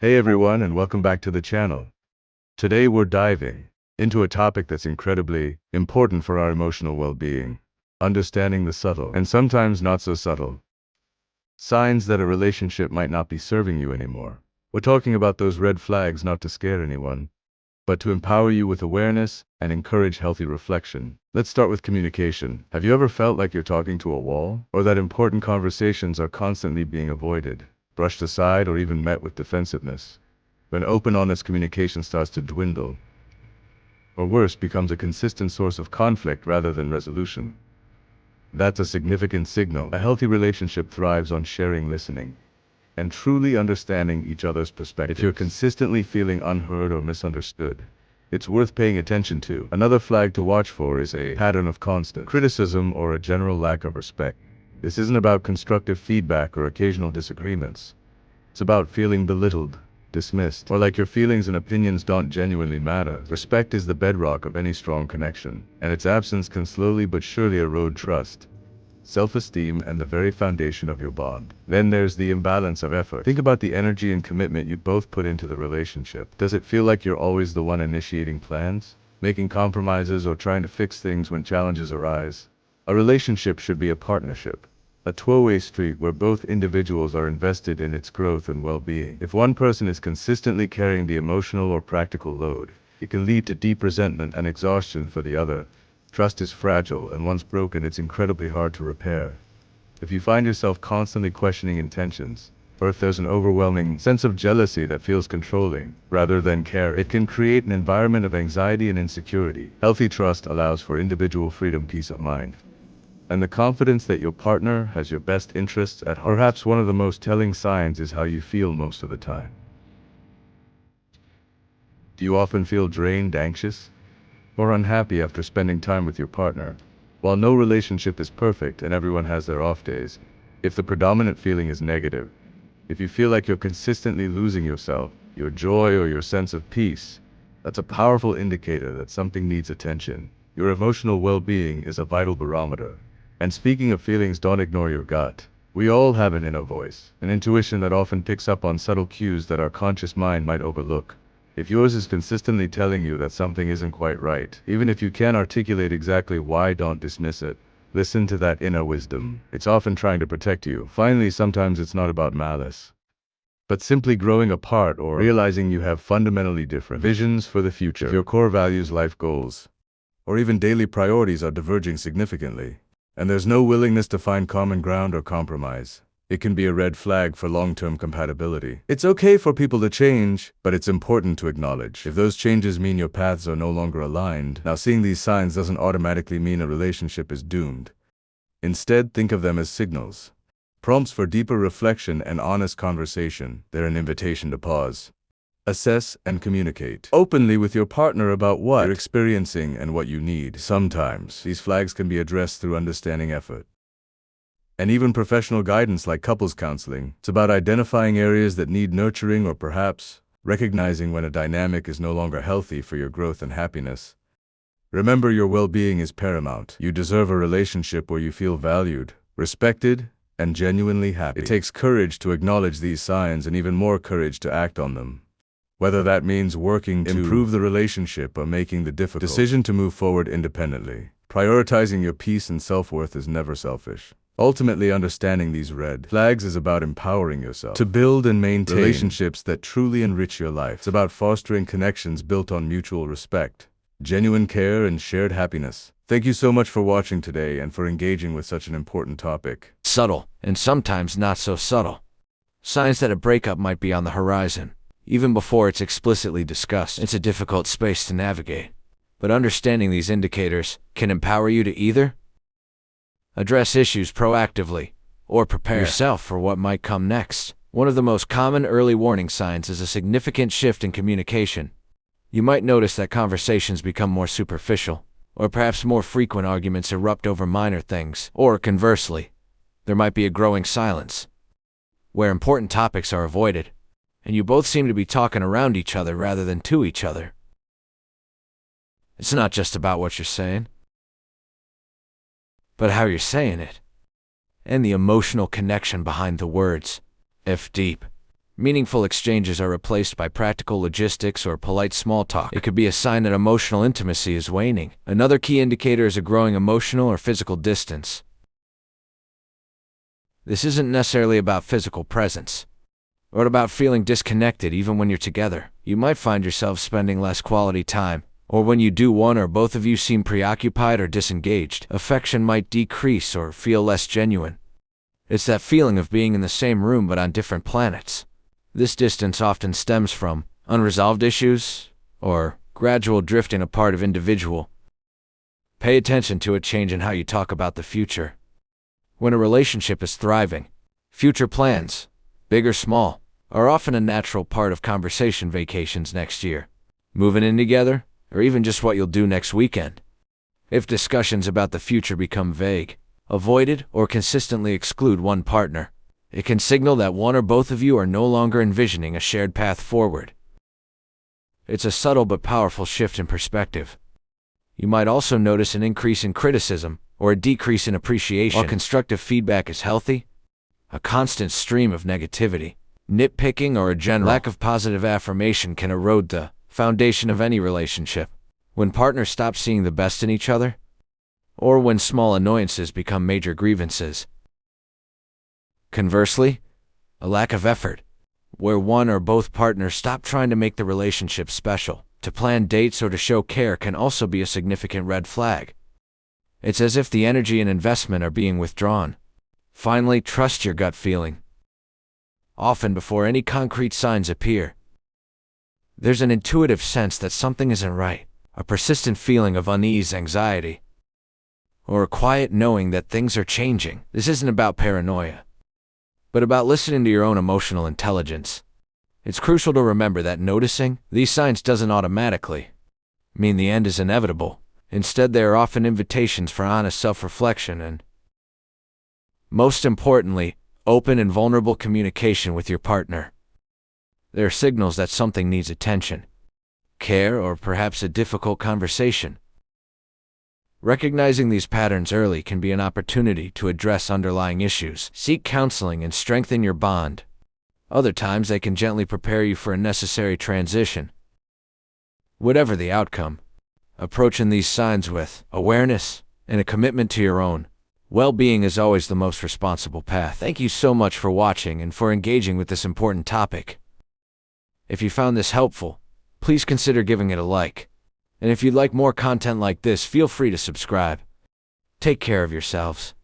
Hey everyone, and welcome back to the channel. Today we're diving into a topic that's incredibly important for our emotional well-being. Understanding the subtle, and sometimes not so subtle, signs that a relationship might not be serving you anymore. We're talking about those red flags not to scare anyone, but to empower you with awareness and encourage healthy reflection. Let's start with communication. Have you ever felt like you're talking to a wall? Or that important conversations are constantly being avoided, brushed aside, or even met with defensiveness? When open, honest communication starts to dwindle, or worse, becomes a consistent source of conflict rather than resolution, that's a significant signal. A healthy relationship thrives on sharing, listening, and truly understanding each other's perspectives. If you're consistently feeling unheard or misunderstood, it's worth paying attention to. Another flag to watch for is a pattern of constant criticism or a general lack of respect. This isn't about constructive feedback or occasional disagreements. It's about feeling belittled, dismissed, or like your feelings and opinions don't genuinely matter. Respect is the bedrock of any strong connection, and its absence can slowly but surely erode trust, self-esteem, and the very foundation of your bond. Then there's the imbalance of effort. Think about the energy and commitment you both put into the relationship. Does it feel like you're always the one initiating plans, making compromises, or trying to fix things when challenges arise? A relationship should be a partnership, a two-way street where both individuals are invested in its growth and well-being. If one person is consistently carrying the emotional or practical load, it can lead to deep resentment and exhaustion for the other. Trust is fragile, and once broken, it's incredibly hard to repair. If you find yourself constantly questioning intentions, or if there's an overwhelming sense of jealousy that feels controlling rather than care, it can create an environment of anxiety and insecurity. Healthy trust allows for individual freedom, peace of mind, and the confidence that your partner has your best interests at heart. Perhaps one of the most telling signs is how you feel most of the time. Do you often feel drained, anxious, or unhappy after spending time with your partner? While no relationship is perfect and everyone has their off days, if the predominant feeling is negative, if you feel like you're consistently losing yourself, your joy, or your sense of peace, that's a powerful indicator that something needs attention. Your emotional well-being is a vital barometer. And speaking of feelings, don't ignore your gut. We all have an inner voice, an intuition that often picks up on subtle cues that our conscious mind might overlook. If yours is consistently telling you that something isn't quite right, even if you can't articulate exactly why, don't dismiss it. Listen to that inner wisdom. It's often trying to protect you. Finally, sometimes it's not about malice, but simply growing apart or realizing you have fundamentally different visions for the future. If your core values, life goals, or even daily priorities are diverging significantly, and there's no willingness to find common ground or compromise, it can be a red flag for long-term compatibility. It's okay for people to change, but it's important to acknowledge if those changes mean your paths are no longer aligned. Now, seeing these signs doesn't automatically mean a relationship is doomed. Instead, think of them as signals, prompts for deeper reflection and honest conversation. They're an invitation to pause, assess, and communicate openly with your partner about what you're experiencing and what you need. Sometimes these flags can be addressed through understanding, effort, and even professional guidance like couples counseling. It's about identifying areas that need nurturing, or perhaps recognizing when a dynamic is no longer healthy for your growth and happiness. Remember, your well-being is paramount. You deserve a relationship where you feel valued, respected, and genuinely happy. It takes courage to acknowledge these signs, and even more courage to act on them. Whether that means working to improve the relationship or making the difficult decision to move forward independently. Prioritizing your peace and self-worth is never selfish. Ultimately, understanding these red flags is about empowering yourself to build and maintain relationships that truly enrich your life. It's about fostering connections built on mutual respect, genuine care, and shared happiness. Thank you so much for watching today and for engaging with such an important topic. Subtle, and sometimes not so subtle, signs that a breakup might be on the horizon, even before it's explicitly discussed. It's a difficult space to navigate, but understanding these indicators can empower you to either address issues proactively or prepare yourself for what might come next. One of the most common early warning signs is a significant shift in communication. You might notice that conversations become more superficial, or perhaps more frequent arguments erupt over minor things. Or conversely, there might be a growing silence, where important topics are avoided, and you both seem to be talking around each other rather than to each other. It's not just about what you're saying, but how you're saying it, and the emotional connection behind the words. If deep Meaningful exchanges are replaced by practical logistics or polite small talk. It could be a sign that emotional intimacy is waning. Another key indicator is a growing emotional or physical distance. This isn't necessarily about physical presence, or about feeling disconnected even when you're together. You might find yourself spending less quality time, or when you do, one or both of you seem preoccupied or disengaged. Affection might decrease or feel less genuine. It's that feeling of being in the same room but on different planets. This distance often stems from unresolved issues or gradual drifting apart of individual. Pay attention to a change in how you talk about the future. When a relationship is thriving, future plans, big or small, are often a natural part of conversation. Vacations next year, moving in together, or even just what you'll do next weekend. If discussions about the future become vague, avoided, or consistently exclude one partner, it can signal that one or both of you are no longer envisioning a shared path forward. It's a subtle but powerful shift in perspective. You might also notice an increase in criticism or a decrease in appreciation. While constructive feedback is healthy, a constant stream of negativity, nitpicking, or a general lack of positive affirmation can erode the foundation of any relationship. When partners stop seeing the best in each other, or when small annoyances become major grievances. Conversely, a lack of effort, where one or both partners stop trying to make the relationship special, to plan dates, or to show care, can also be a significant red flag. It's as if the energy and investment are being withdrawn. Finally, trust your gut feeling. Often before any concrete signs appear, there's an intuitive sense that something isn't right, a persistent feeling of unease, anxiety, or a quiet knowing that things are changing. This isn't about paranoia, but about listening to your own emotional intelligence. It's crucial to remember that noticing these signs doesn't automatically mean the end is inevitable. Instead, they are often invitations for honest self-reflection and, most importantly, open and vulnerable communication with your partner. They are signals that something needs attention, care, or perhaps a difficult conversation. Recognizing these patterns early can be an opportunity to address underlying issues, seek counseling, and strengthen your bond. Other times, they can gently prepare you for a necessary transition. Whatever the outcome, approaching these signs with awareness and a commitment to your own well-being is always the most responsible path. Thank you so much for watching and for engaging with this important topic. If you found this helpful, please consider giving it a like. And if you'd like more content like this, feel free to subscribe. Take care of yourselves.